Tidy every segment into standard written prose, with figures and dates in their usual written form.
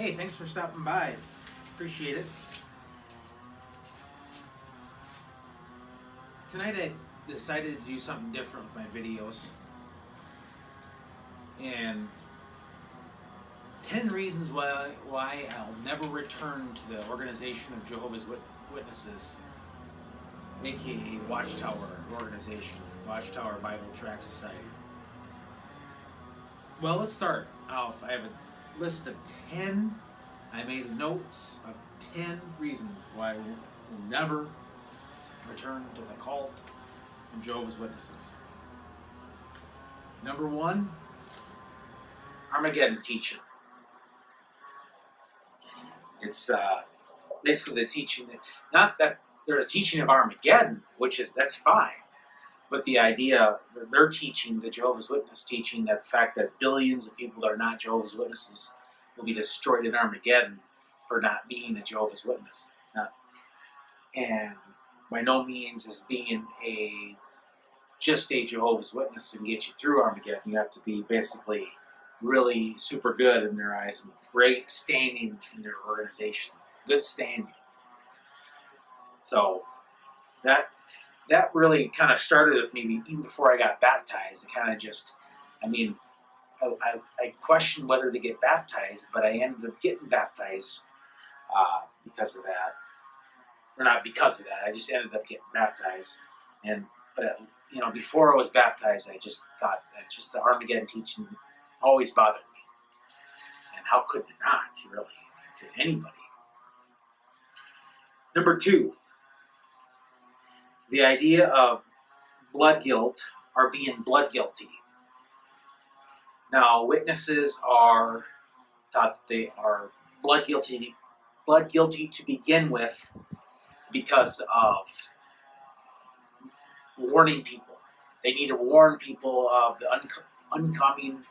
Hey, thanks for stopping by. Appreciate it. Tonight I decided to do something different with my videos. And 10 reasons why I'll never return to the Organization of Jehovah's Witnesses, aka Watchtower organization, Watchtower Bible Tract Society. Well, let's start off. I have a list of 10. I made notes of 10 reasons why I will never return to the cult of Jehovah's Witnesses. Number 1, Armageddon teaching. It's basically the teaching, not that they're a teaching of Armageddon, that's fine, but the idea that they're teaching, the Jehovah's Witness teaching, that the fact that billions of people that are not Jehovah's Witnesses will be destroyed in Armageddon for not being a Jehovah's Witness. And by no means is being just a Jehovah's Witness and get you through Armageddon. You have to be basically really super good in their eyes and great standing in their organization. Good standing. So that really kind of started with me even before I got baptized. It kind of just, I questioned whether to get baptized, but I ended up getting baptized because of that. Or not because of that, I just ended up getting baptized. But before I was baptized, I just thought that just the Armageddon teaching always bothered me. And how could it not, really, to anybody? Number 2, the idea of blood guilt or being blood guilty. Now, witnesses are thought that they are blood guilty to begin with because of warning people. They need to warn people of the oncoming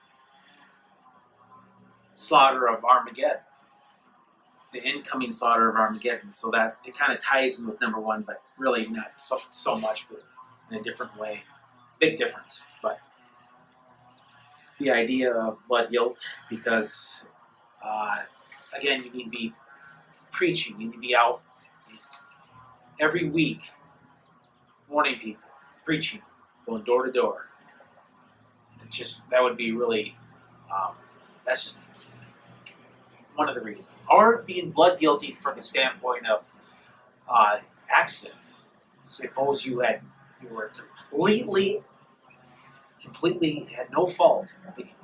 slaughter of Armageddon, the incoming slaughter of Armageddon. So that it kind of ties in with number 1, but really not so much, but in a different way. Big difference, but the idea of blood guilt, because again, you need to be preaching, you need to be out every week warning people, preaching, going door to door. That would be really, that's just one of the reasons. Or being blood guilty from the standpoint of accident. Suppose you were completely had no fault.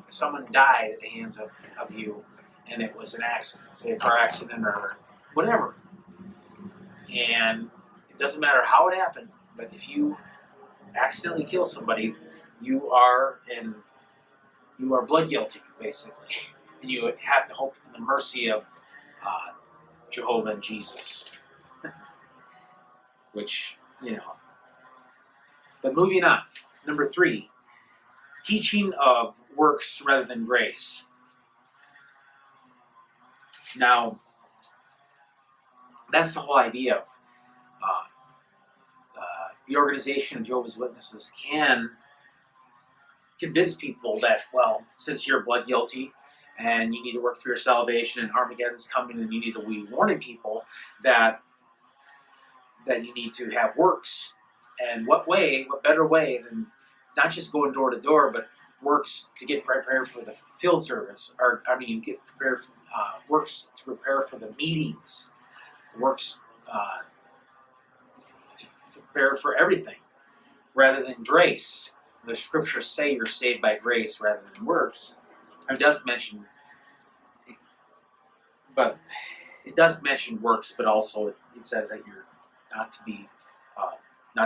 Someone died at the hands of you, and it was an accident, say a car accident or whatever. And it doesn't matter how it happened, but if you accidentally kill somebody, you are blood guilty, basically. And you have to hope in the mercy of Jehovah and Jesus. Which, But moving on. Number 3, teaching of works rather than grace. Now, that's the whole idea of the Organization of Jehovah's Witnesses can convince people that, well, since you're blood guilty and you need to work for your salvation and Armageddon's coming and you need to be warning people that you need to have works. And what better way than not just going door to door, but works to get prepared for the field service, get prepared for, works to prepare for the meetings, works to prepare for everything, rather than grace. The scriptures say you're saved by grace rather than works. It does mention works, but also it says that you're not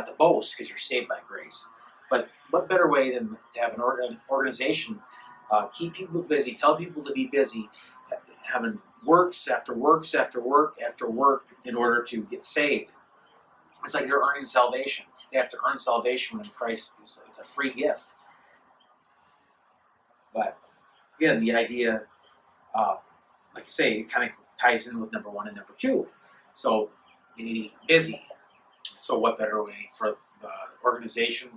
to boast because you're saved by grace. But what better way than to have an organization keep people busy, tell people to be busy, having works after works after work after work in order to get saved. It's like they're earning salvation. They have to earn salvation when Christ it's a free gift. But again, the idea, like I say, it kind of ties in with number 1 and number 2. So you need to be busy. So what better way for the Organization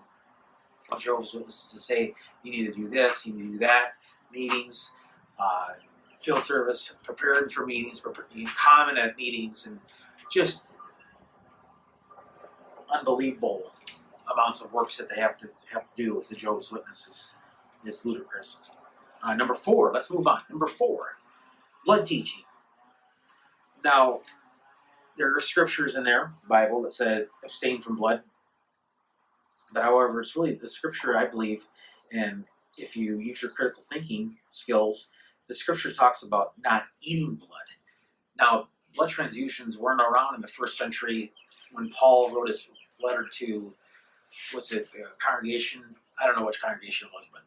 of Jehovah's Witnesses to say, you need to do this, you need to do that, meetings, field service, preparing for meetings, comment at meetings, and just unbelievable amounts of works that they have to do as the Jehovah's Witnesses is ludicrous. Number 4, let's move on. Number 4, blood teaching. Now, there are scriptures in there, the Bible, that said abstain from blood. But however, it's really the scripture, I believe, and if you use your critical thinking skills, the scripture talks about not eating blood. Now, blood transfusions weren't around in the first century when Paul wrote his letter to, congregation? I don't know which congregation it was, but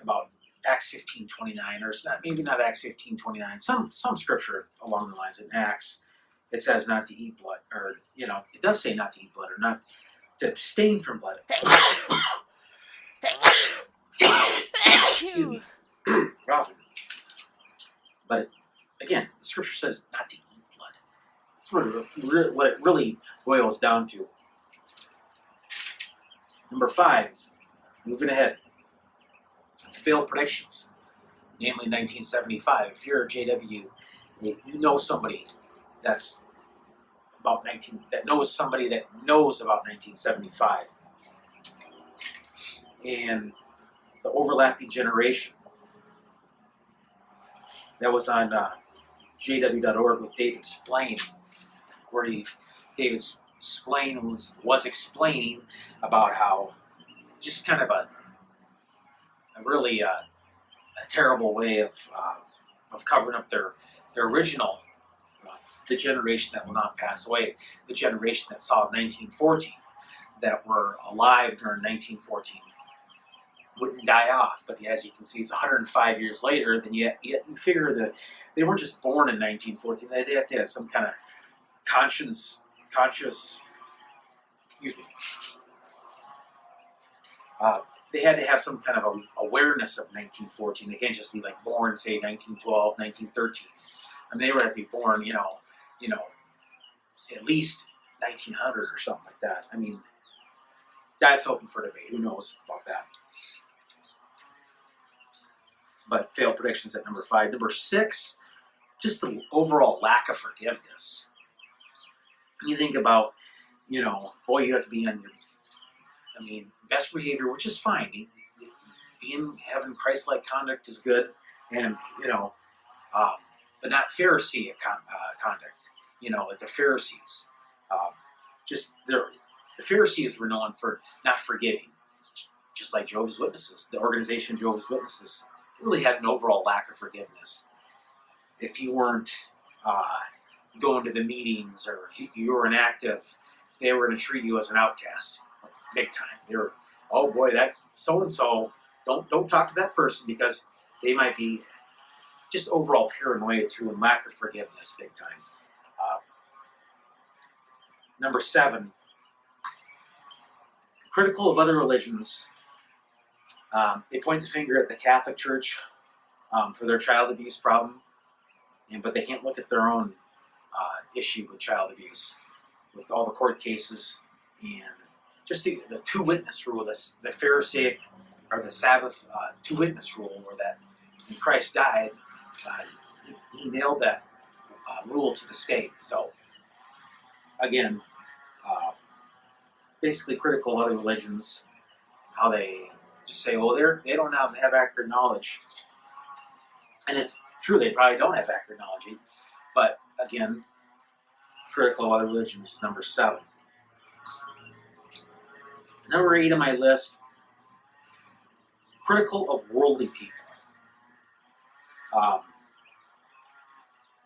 about Acts 15:29, or maybe not Acts 15:29, some scripture along the lines in Acts, it says not to eat blood, or it does say not to eat blood, or not to abstain from blood. Excuse me. But again, the scripture says not to eat blood. That's what it really boils down to. Number 5, moving ahead. Failed predictions, namely 1975. If you're a JW, you know somebody that's about that knows somebody that knows about 1975, and the overlapping generation. That was on jw.org with David Splain, where David Splain was explaining about how just kind of a really a terrible way of covering up their original, the generation that will not pass away, the generation that saw 1914, that were alive during 1914, wouldn't die off. But as you can see, it's 105 years later. Then you figure that they weren't just born in 1914. They had to have some kind of conscious. They had to have some kind of awareness of 1914. They can't just be like born, say, 1912, 1913. I mean, they would have to be born, at least 1900 or something like that. I mean, that's open for debate. Who knows about that? But failed predictions at number 5. Number 6, just the overall lack of forgiveness. You think about, boy, you have to be on your, best behavior, which is fine. Having Christ-like conduct is good, and but not Pharisee conduct. Like the Pharisees. The Pharisees were known for not forgiving, just like Jehovah's Witnesses. The organization Jehovah's Witnesses really had an overall lack of forgiveness. If you weren't going to the meetings, or you were inactive, they were going to treat you as an outcast, big time. They were, oh boy, that so and so, don't talk to that person, because they might be just overall paranoia too, and lack of forgiveness, big time. Number 7, critical of other religions. They point the finger at the Catholic Church for their child abuse problem, but they can't look at their own issue with child abuse, with all the court cases, and just the two-witness rule, the Pharisaic, or the Sabbath two-witness rule, where that when Christ died, he nailed that rule to the stake. So, again, basically critical of other religions, how they just say, well, they don't have accurate knowledge. And it's true, they probably don't have accurate knowledge. But, again, critical of other religions is number 7. Number 8 on my list, critical of worldly people.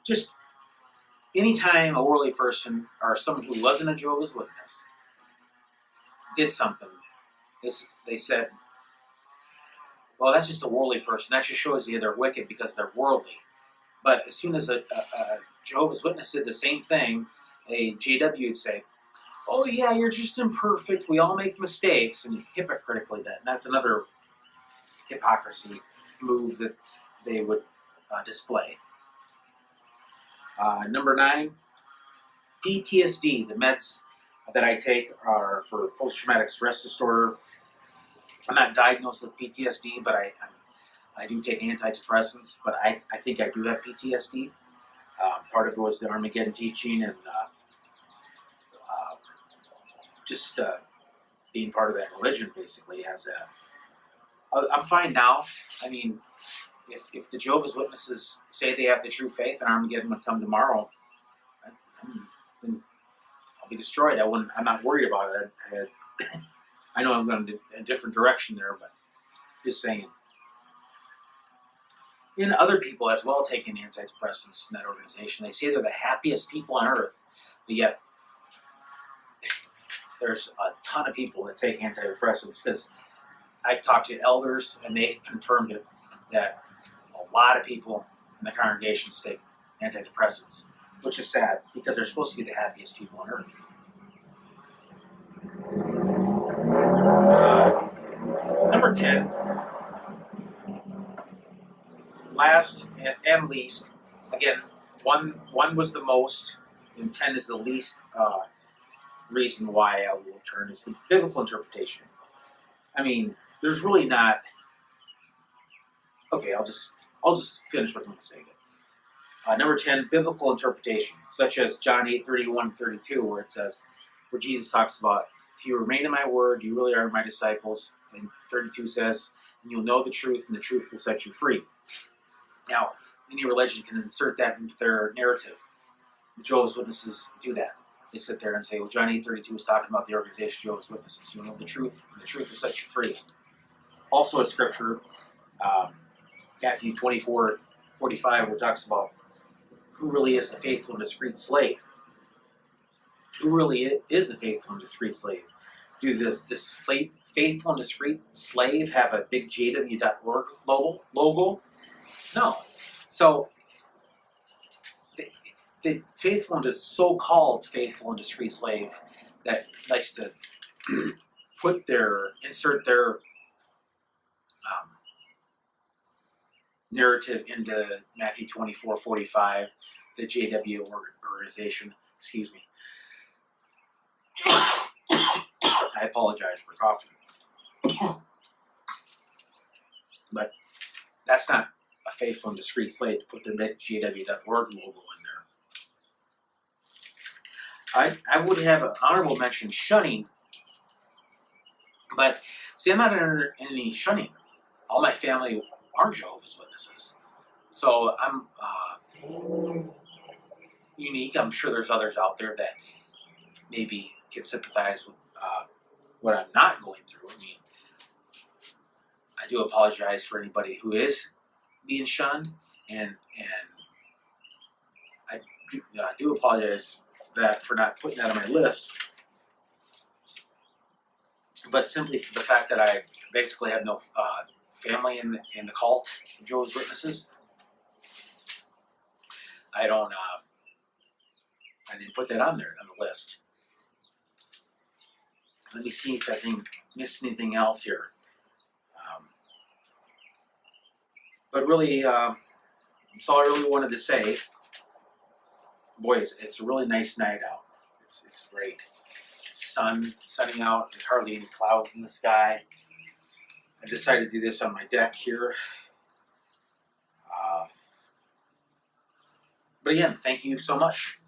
Just anytime a worldly person, or someone who wasn't a Jehovah's Witness, did something, they said, well, that's just a worldly person. That just shows you they're wicked because they're worldly. But as soon as a Jehovah's Witness did the same thing, a JW would say, oh yeah, you're just imperfect. We all make mistakes, and hypocritically that. And that's another hypocrisy move that they would display. Number 9, PTSD. The meds that I take are for post-traumatic stress disorder. I'm not diagnosed with PTSD, but I I do take antidepressants, but I think I do have PTSD. Part of it was the Armageddon teaching and just being part of that religion basically has a. I'm fine now. I mean, if the Jehovah's Witnesses say they have the true faith and Armageddon would come tomorrow, then I'll be destroyed. I'm not worried about it. I know I'm going in a different direction there, but just saying. And other people as well taking antidepressants in that organization. They say they're the happiest people on earth, but yet there's a ton of people that take antidepressants because I talked to elders and they confirmed it that a lot of people in the congregations take antidepressants, which is sad because they're supposed to be the happiest people on earth. Number 10, last and least, again, one was the most, and 10 is the least reason why I will turn, is the biblical interpretation. I mean, there's really not. Okay, I'll just finish what I'm going to say. Number 10, biblical interpretation, such as John 8:31-32, where it says, where Jesus talks about, if you remain in my word, you really are my disciples. And 32 says, and you'll know the truth, and the truth will set you free. Now, any religion can insert that into their narrative. The Jehovah's Witnesses do that. They sit there and say, well, John 8:32 is talking about the organization Jehovah's Witnesses. You'll know the truth, and the truth will set you free. Also a scripture, Matthew 24:45, where it talks about who really is the faithful and discreet slave. Who really is the faithful and discreet slave? Do this faithful and discreet slave have a big JW.org logo? No. So the faithful and so-called faithful and discreet slave that likes to insert their narrative into Matthew 24:45, the JW organization. Excuse me. I apologize for coughing. But that's not a faithful and discreet slave to put their JW.org logo in there. I would have an honorable mention shunning, but see, I'm not in any shunning. All my family are Jehovah's Witnesses. So I'm unique. I'm sure there's others out there that maybe can sympathize with what I'm not going through. I mean, I do apologize for anybody who is being shunned, and I do apologize for not putting that on my list. But simply for the fact that I basically have no family in the cult of Jehovah's Witnesses, I didn't put that on there on the list. Let me see if I can miss anything else here. But really, that's all I really wanted to say. Boy, it's a really nice night out. It's great. Sun setting out. There's hardly any clouds in the sky. I decided to do this on my deck here. But again, thank you so much.